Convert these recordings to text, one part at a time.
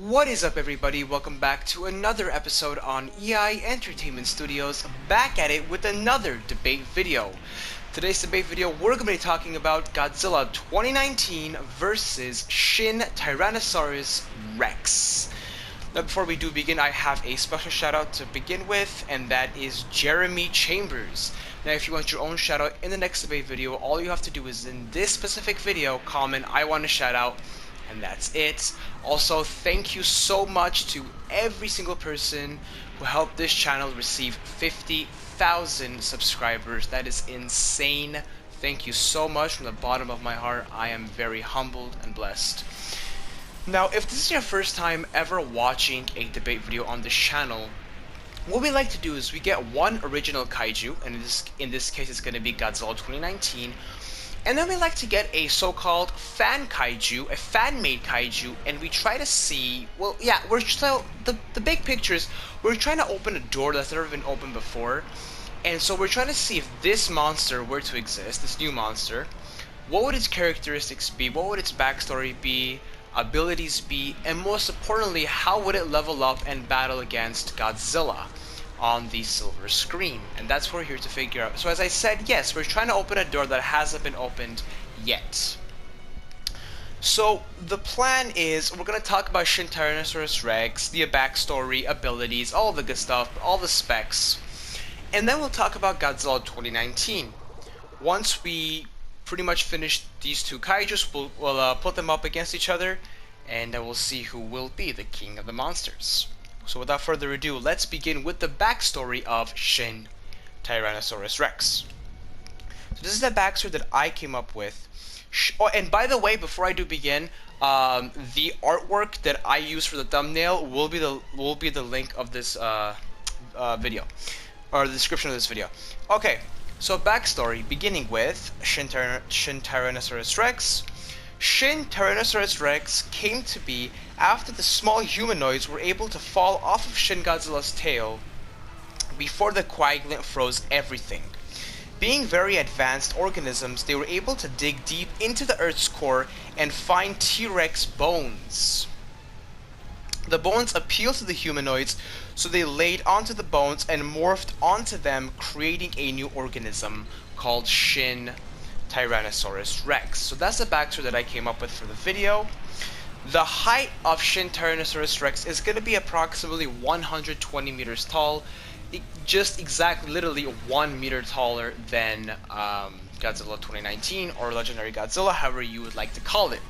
What is up, everybody? Welcome back to another episode on EI Entertainment Studios, back at it with another debate video. Today's debate video, we're going to be talking about Godzilla 2019 versus Shin Tyrannosaurus Rex. Now, before we do begin, I have a special shout out to begin with, and that is Jeremy Chambers. Now, if you want your own shout out in the next debate video, all you have to do is in this specific video, comment, "I want a shout out," and that's it. Also, thank you so much to every single person who helped this channel receive 50,000 subscribers. That is insane. Thank you so much from the bottom of my heart. I am very humbled and blessed. Now, if this is your first time ever watching a debate video on this channel, what we like to do is we get one original kaiju, and in this case it's going to be Godzilla 2019, and then we like to get a so-called fan kaiju, a fan-made kaiju, and we try to see, well, yeah, the big picture is we're trying to open a door that's never been opened before, and so we're trying to see if this monster were to exist, this new monster, what would its characteristics be, what would its backstory be, abilities be, and most importantly, how would it level up and battle against Godzilla on the silver screen. And that's what we're here to figure out. So as I said, yes, we're trying to open a door that hasn't been opened yet. So the plan is we're going to talk about Shin Tyrannosaurus Rex, the backstory, abilities, all the good stuff, all the specs, and then we'll talk about Godzilla 2019. Once we pretty much finish these two kaijus, we'll put them up against each other, and then we'll see who will be the king of the monsters. So without further ado, let's begin with the backstory of Shin Tyrannosaurus Rex. So this is the backstory that I came up with. Oh, and by the way, before I do begin, the artwork that I use for the thumbnail will be the link of this video, or the description of this video. Okay. So backstory, beginning with Shin Tyrannosaurus Rex. Shin Tyrannosaurus Rex came to be after the small humanoids were able to fall off of Shin Godzilla's tail before the coagulant froze everything. Being very advanced organisms, they were able to dig deep into the Earth's core and find T-Rex bones. The bones appealed to the humanoids, so they laid onto the bones and morphed onto them, creating a new organism called Shin Tyrannosaurus Rex. So that's the backstory that I came up with for the video. The height of Shin Tyrannosaurus Rex is going to be approximately 120 meters tall, just exactly literally 1 meter taller than Godzilla 2019 or Legendary Godzilla, however you would like to call it.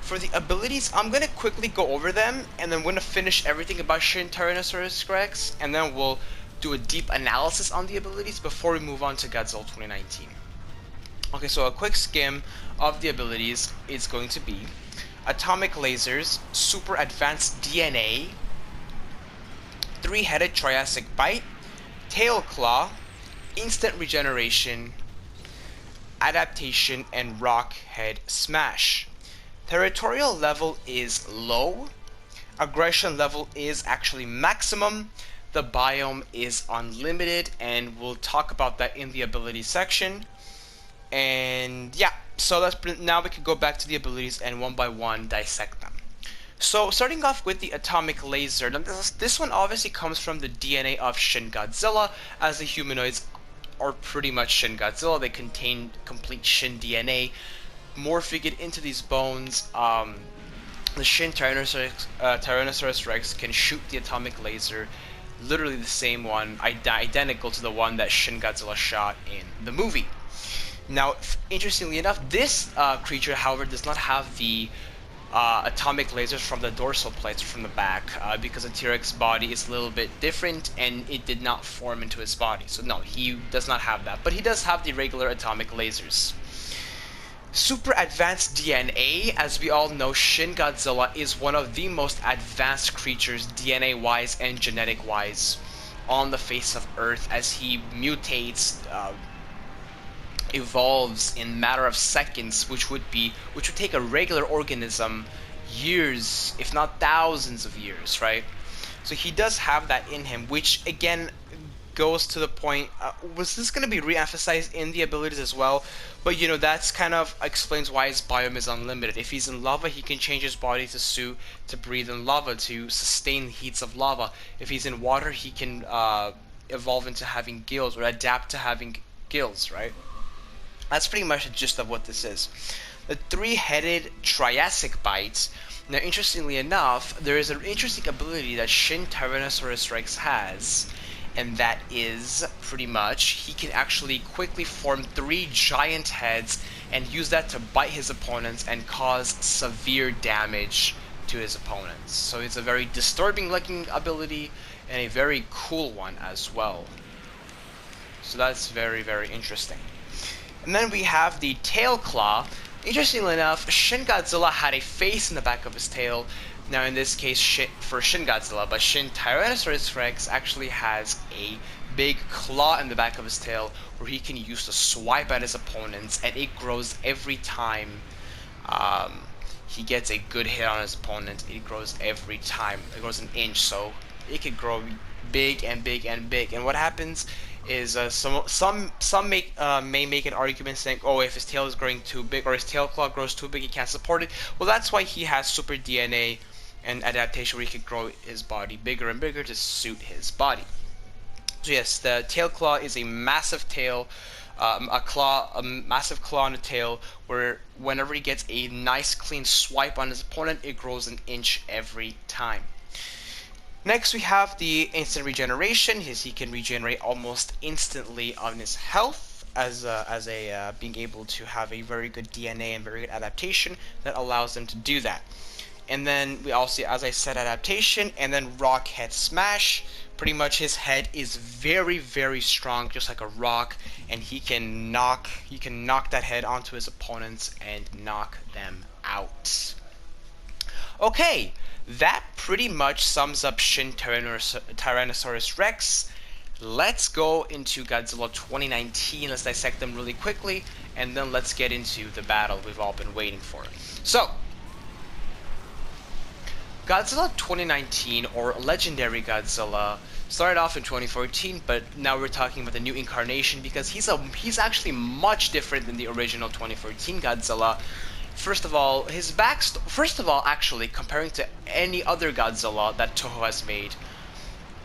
For the abilities, I'm going to quickly go over them, and then I'm going to finish everything about Shin Tyrannosaurus Rex, and then we'll do a deep analysis on the abilities before we move on to Godzilla 2019. Okay, so a quick skim of the abilities is going to be atomic lasers, super advanced DNA, three-headed Triassic bite, tail claw, instant regeneration, adaptation, and rock head smash. Territorial level is low, aggression level is actually maximum, the biome is unlimited, and we'll talk about that in the ability section. And yeah, so now we can go back to the abilities and one by one dissect them. So starting off with the atomic laser, now this one obviously comes from the DNA of Shin Godzilla, as the humanoids are pretty much Shin Godzilla. They contain complete Shin DNA. Morphing it into these bones, the Shin Tyrannosaurus Rex can shoot the atomic laser, literally the same one, identical to the one that Shin Godzilla shot in the movie. Now, interestingly enough, this creature, however, does not have the atomic lasers from the dorsal plates from the back, because the T-Rex body is a little bit different and it did not form into his body. So no, he does not have that, but he does have the regular atomic lasers. Super advanced DNA, as we all know, Shin Godzilla is one of the most advanced creatures DNA-wise and genetic-wise on the face of Earth, as he mutates, evolves in matter of seconds, which would take a regular organism years, if not thousands of years, right? So he does have that in him, which again goes to the point, was this going to be re-emphasized in the abilities as well? But you know, that's kind of explains why his biome is unlimited. If he's in lava, he can change his body to suit to breathe in lava, to sustain the heats of lava. If he's in water, he can evolve into having gills, or adapt to having gills, right? That's pretty much the gist of what this is. The three-headed Triassic bites. Now, interestingly enough, there is an interesting ability that Shin Tyrannosaurus Rex has, and that is pretty much he can actually quickly form three giant heads and use that to bite his opponents and cause severe damage to his opponents. So it's a very disturbing looking ability and a very cool one as well. So that's very, very interesting. And then we have the tail claw. Interestingly enough, Shin Godzilla had a face in the back of his tail. Now in this case for Shin Godzilla, but Shin Tyrannosaurus Rex actually has a big claw in the back of his tail where he can use to swipe at his opponents, and it grows every time he gets a good hit on his opponent. It grows every time. It grows an inch, so it could grow big and big and big. And what happens is some may make an argument saying, oh, if his tail is growing too big or his tail claw grows too big, he can't support it. Well, that's why he has super DNA and adaptation, where he could grow his body bigger and bigger to suit his body. So yes, the tail claw is a massive tail, a massive claw on the tail, where whenever he gets a nice clean swipe on his opponent, it grows an inch every time. Next, we have the instant regeneration. He can regenerate almost instantly on his health, as being able to have a very good DNA and very good adaptation that allows them to do that. And then we also, as I said, adaptation, and then rock head smash. Pretty much his head is very, very strong, just like a rock, and he can knock that head onto his opponents and knock them out. Okay, that pretty much sums up Shin Tyrannosaurus Rex. Let's go into Godzilla 2019. Let's dissect them really quickly, and then let's get into the battle we've all been waiting for. So, Godzilla 2019, or Legendary Godzilla, started off in 2014, but now we're talking about the new incarnation because he's actually much different than the original 2014 Godzilla. First of all, actually, comparing to any other Godzilla that Toho has made,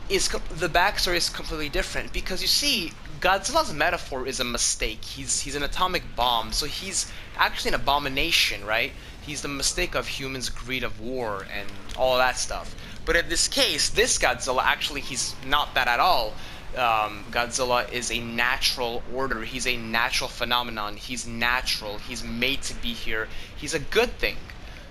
the backstory is completely different, because you see, Godzilla's metaphor is a mistake. He's an atomic bomb, so he's actually an abomination, right? He's the mistake of humans' greed of war and all that stuff. But in this case, this Godzilla, actually, he's not that at all. Godzilla is a natural order. He's a natural phenomenon. He's natural. He's made to be here. He's a good thing.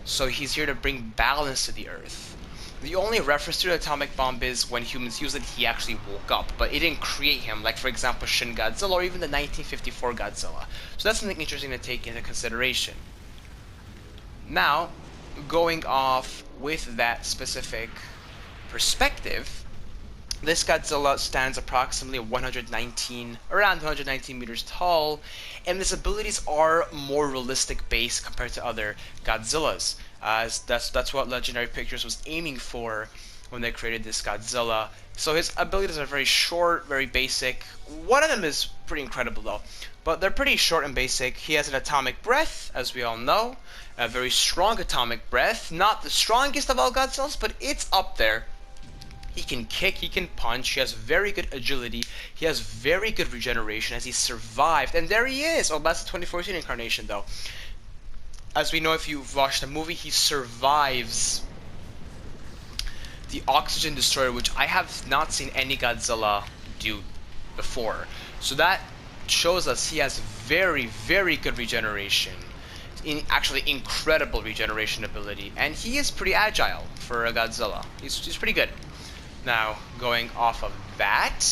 So he's here to bring balance to the Earth. The only reference to the atomic bomb is when humans use it, he actually woke up. But it didn't create him, like, for example, Shin Godzilla or even the 1954 Godzilla. So that's something interesting to take into consideration. Now, going off with that specific perspective, this Godzilla stands approximately around 119 meters tall, and his abilities are more realistic based compared to other Godzillas. That's what Legendary Pictures was aiming for when they created this Godzilla. So his abilities are very short, very basic. One of them is pretty incredible though, but they're pretty short and basic. He has an atomic breath, as we all know, a very strong atomic breath. Not the strongest of all Godzillas, but it's up there. He can kick, he can punch, he has very good agility, he has very good regeneration as he survived, and there he is! Oh, that's the 2014 incarnation though. As we know, if you've watched the movie, he survives the oxygen destroyer, which I have not seen any Godzilla do before. So that shows us he has very, very good regeneration. Actually, incredible regeneration ability, and he is pretty agile for a Godzilla. He's pretty good. Now, going off of that,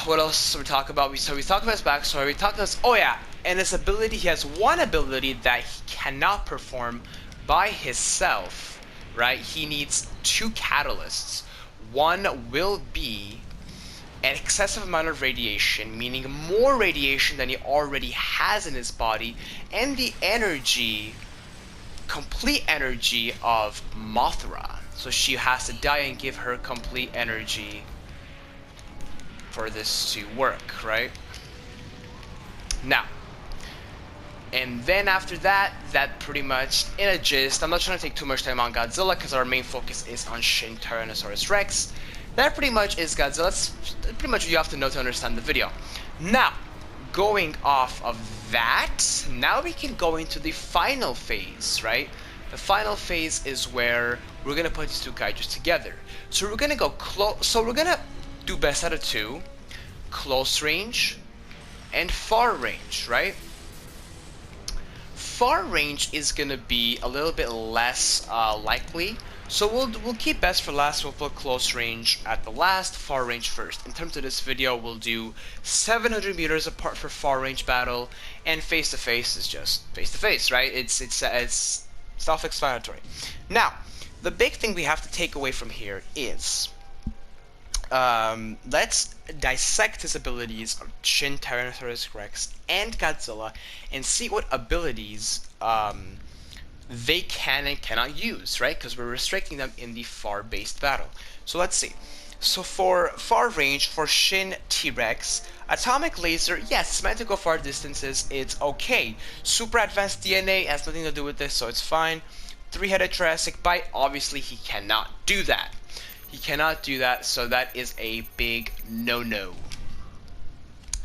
what else we talk about? We talked about his backstory. We talked about his, oh yeah, and his ability. He has one ability that he cannot perform by himself, right? He needs two catalysts. One will be an excessive amount of radiation, meaning more radiation than he already has in his body, and the energy, complete energy of Mothra. So she has to die and give her complete energy for this to work, right? Now, and then after that, that pretty much, in a gist, I'm not trying to take too much time on Godzilla because our main focus is on Shin Tyrannosaurus Rex. That pretty much is Godzilla. That's pretty much what you have to know to understand the video. Now, going off of that, now we can go into the final phase, right? The final phase is where we're gonna put these two kaijus together. So we're gonna go close. So we're gonna do best out of two, close range, and far range, right? Far range is gonna be a little bit less likely. So we'll keep best for last. We'll put close range at the last, far range first. In terms of this video, we'll do 700 meters apart for far range battle, and face to face is just face to face, right? It's self-explanatory. Now, the big thing we have to take away from here is let's dissect his abilities of Shin Tyrannosaurus Rex and Godzilla and see what abilities they can and cannot use, right? Because we're restricting them in the far-based battle. So let's see. So for far range, for Shin T-Rex, atomic laser, yes, it's meant to go far distances, it's okay. Super advanced DNA has nothing to do with this, so it's fine. Three-headed Triassic bite, obviously he cannot do that. He cannot do that, so that is a big no-no.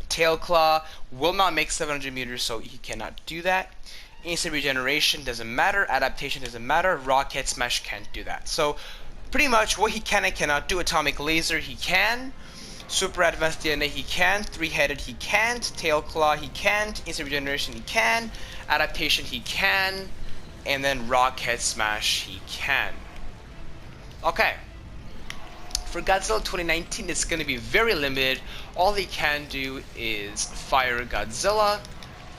Tail Claw will not make 700 meters, so he cannot do that. Instant Regeneration doesn't matter, Adaptation doesn't matter, Rocket Smash can't do that. So pretty much what he can and cannot do: atomic laser he can, super advanced DNA he can, three-headed he can't, tail claw he can't, instant regeneration he can, adaptation he can, and then rocket smash he can. Okay. For Godzilla 2019, it's going to be very limited. All he can do is fire Godzilla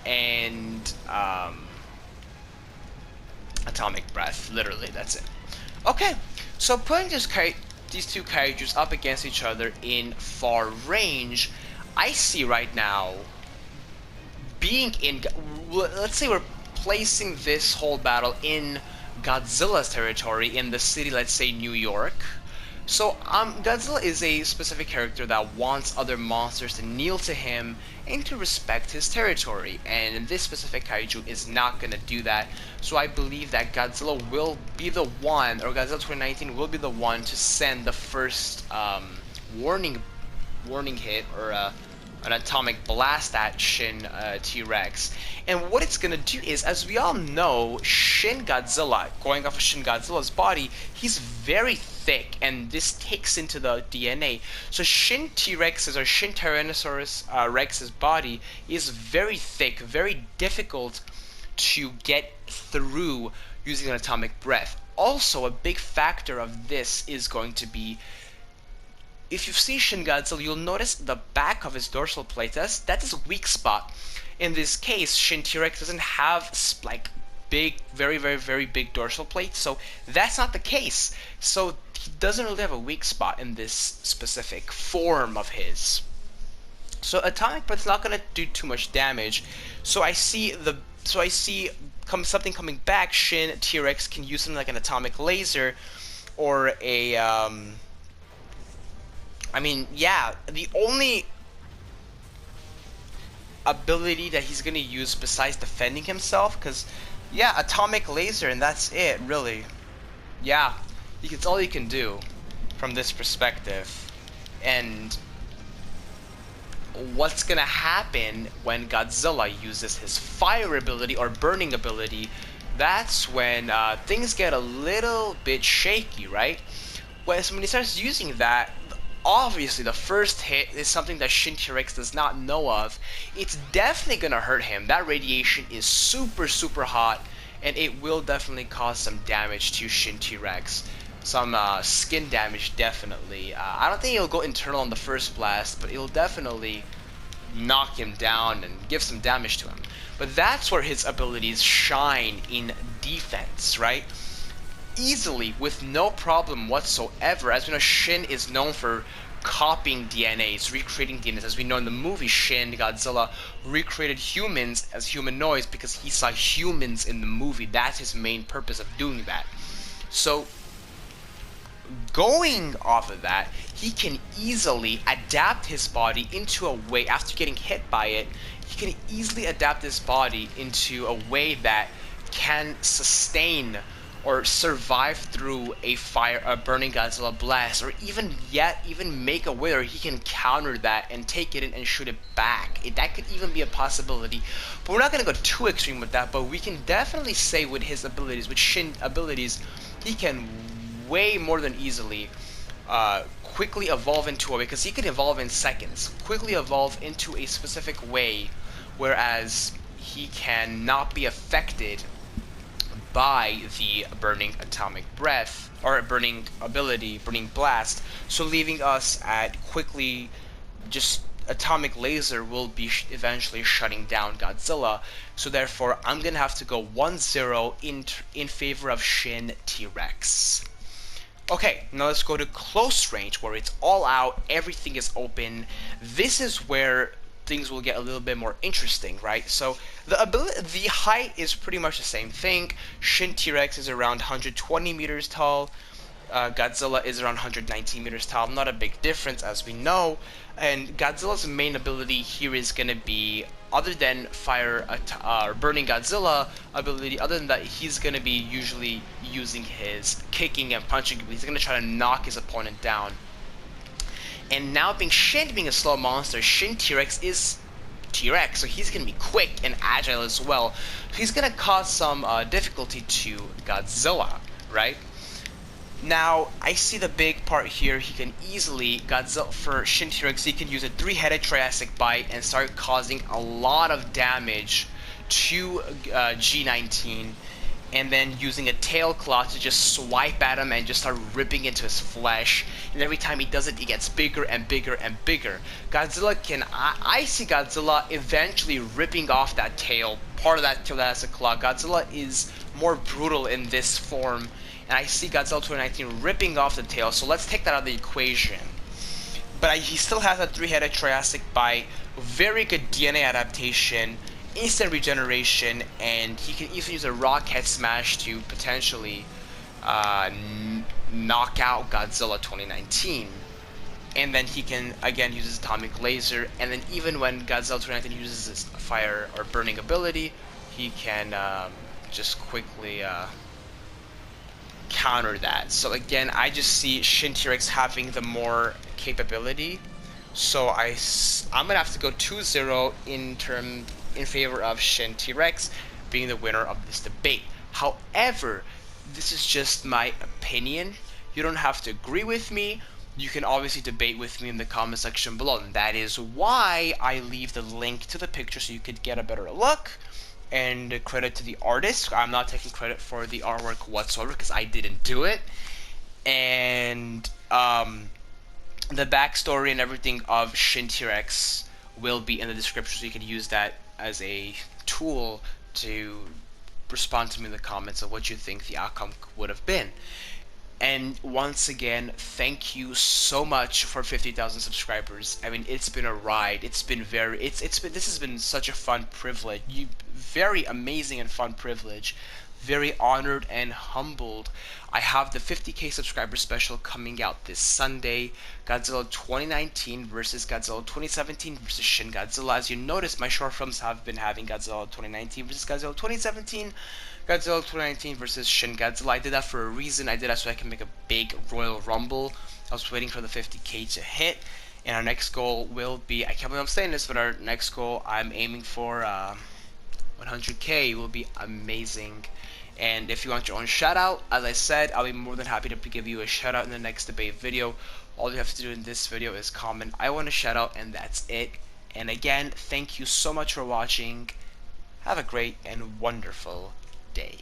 and atomic breath. Literally, that's it. Okay. So putting these two kaijus up against each other in far range, I see right now being in, let's say we're placing this whole battle in Godzilla's territory, in the city, let's say New York. So Godzilla is a specific character that wants other monsters to kneel to him and to respect his territory, and this specific kaiju is not going to do that. So I believe that Godzilla will be the one, or Godzilla 2019 will be the one to send the first warning hit, or an atomic blast at Shin T-Rex. And what it's gonna do is, as we all know, Shin Godzilla, going off of Shin Godzilla's body, he's very thick, and this takes into the DNA. So Shin T-Rex's, or Shin Tyrannosaurus Rex's body is very thick, very difficult to get through using an atomic breath. Also, a big factor of this is going to be, if you've seen Shin Godzilla, you'll notice the back of his dorsal plate. That is a weak spot. In this case, Shin T-Rex doesn't have like big, very, very, very big dorsal plate, so that's not the case. So he doesn't really have a weak spot in this specific form of his. So atomic breath's not gonna do too much damage. So I see something coming back. Shin T-Rex can use something like an atomic laser, or a I mean, yeah, the only ability that he's gonna use besides defending himself, because yeah, atomic laser, and that's it, really. Yeah, it's all you can do from this perspective. And what's gonna happen when Godzilla uses his fire ability or burning ability? That's when things get a little bit shaky, right? When he starts using that, obviously the first hit is something that Shin T-Rex does not know of. It's definitely gonna hurt him. That radiation is super, super hot, and it will definitely cause some damage to Shin T-Rex. Some skin damage, definitely. I don't think it'll go internal on the first blast, but it'll definitely knock him down and give some damage to him. But that's where his abilities shine in defense, right? Easily, with no problem whatsoever. As we know, Shin is known for copying DNAs, recreating DNAs. As we know in the movie, Shin Godzilla recreated humans as humanoids because he saw humans in the movie. That's his main purpose of doing that. So going off of that, he can easily adapt his body into a way, after getting hit by it, he can easily adapt his body into a way that can sustain or survive through a burning Godzilla blast, or even make a way where he can counter that and take it in and shoot it back. That could even be a possibility. But we're not going to go too extreme with that, but we can definitely say with his abilities, with Shin abilities, he can way more than easily quickly evolve into a way, because he can evolve in seconds, quickly evolve into a specific way, whereas he cannot be affected by the burning atomic breath, or burning ability, burning blast, so leaving us at quickly just atomic laser will be eventually shutting down Godzilla. So therefore I'm gonna have to go 1-0 in favor of Shin T-Rex. Okay, now let's go to close range, where it's all out, everything is open. This is where things will get a little bit more interesting, right? So the height is pretty much the same thing. Shin T-Rex is around 120 meters tall. Godzilla is around 119 meters tall. Not a big difference, as we know. And Godzilla's main ability here is going to be, other than burning Godzilla ability, other than that, he's going to be usually using his kicking and punching. He's going to try to knock his opponent down. And now Shin being a slow monster, Shin T-Rex is T-Rex, so he's going to be quick and agile as well. He's going to cause some difficulty to Godzilla, right? Now, I see the big part here. He can easily, for Shin T-Rex, he can use a 3-headed Triassic bite and start causing a lot of damage to G19, and then using a tail claw to just swipe at him and just start ripping into his flesh. And every time he does it, he gets bigger and bigger and bigger. Godzilla can, I see Godzilla eventually ripping off that tail, part of that tail that has a claw. Godzilla is more brutal in this form, and I see Godzilla 2019 ripping off the tail, so let's take that out of the equation. But he still has a 3-headed Triassic bite, very good DNA adaptation, instant regeneration, and he can even use a rocket smash to potentially knock out Godzilla 2019. And then he can again use his atomic laser, and then even when Godzilla 2019 uses his fire or burning ability, he can just quickly counter that. So again, I just see Shin T-Rex having the more capability. So I'm gonna have to go 2-0 in favor of Shin T-Rex being the winner of this debate. However, this is just my opinion. You don't have to agree with me. You can obviously debate with me in the comment section below, and that is why I leave the link to the picture so you could get a better look. And credit to the artist. I'm not taking credit for the artwork whatsoever because I didn't do it. And the backstory and everything of Shin T-Rex will be in the description, so you can use that as a tool to respond to me in the comments of what you think the outcome would have been. And once again, thank you so much for 50,000 subscribers. I mean, it's been a ride. It's been this has been such a fun privilege. Very amazing and fun privilege. Very honored and humbled. I have the 50k subscriber special coming out this Sunday. Godzilla 2019 versus Godzilla 2017 versus Shin Godzilla. As you notice, my short films have been having Godzilla 2019 versus Godzilla 2017, Godzilla 2019 versus Shin Godzilla. I did that for a reason. I did that so I can make a big Royal Rumble. I was waiting for the 50k to hit. And our next goal will be, I can't believe I'm saying this, but our next goal, I'm aiming for 100k. Will be amazing. And if you want your own shout out, as I said, I'll be more than happy to give you a shout out in the next debate video. All you have to do in this video is comment, I want a shout out, and that's it. And again, thank you so much for watching. Have a great and wonderful day.